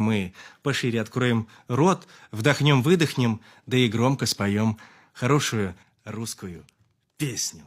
Мы пошире откроем рот, вдохнем-выдохнем, да и громко споем хорошую русскую песню.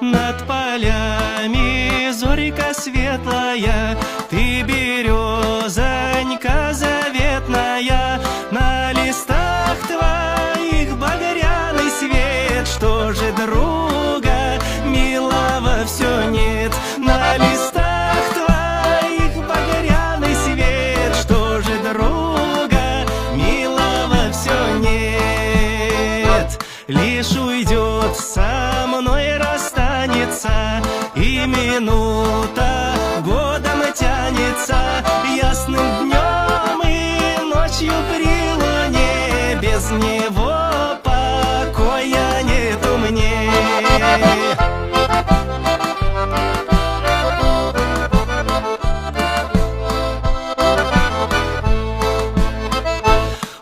Над полями зорька светлая, ты березонька заветная, на листах твоих багряный свет. Что же друга милого все нет? На листах твоих багряный свет. Что же друга милого все нет? Лишь уйдет со мной, расстанется, и минута годом тянется, ясным днем и ночью при луне. Без него покоя нету мне.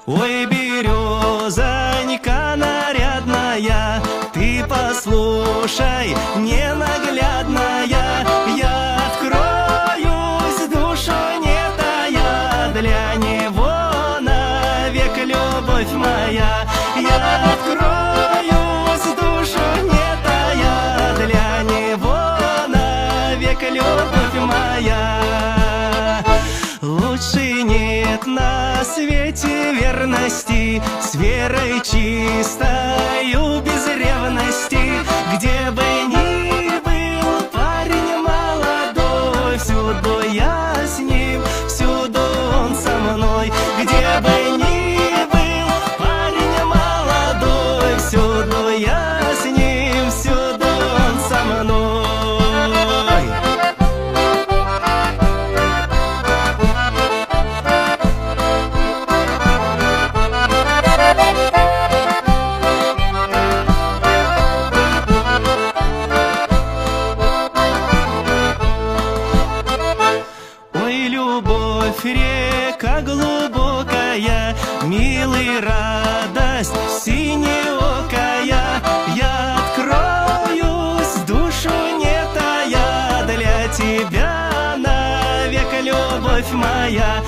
Ой, березонька нарядная, ты послушай, ненаглядная, я откроюсь, душу не тая, для него навек любовь моя. Я откроюсь, душу не тая, для него навек любовь моя. Лучше нет на свете верности, с верой чистою, без ревности. Где бы ни был парень молодой, всюду я с ним, всюду он со мной. Где бы ни был парень молодой, всюду я с ним, всюду он со мной. Любовь, река глубокая, милый, радость синеокая. Я откроюсь, душу не тая, для тебя навек любовь моя.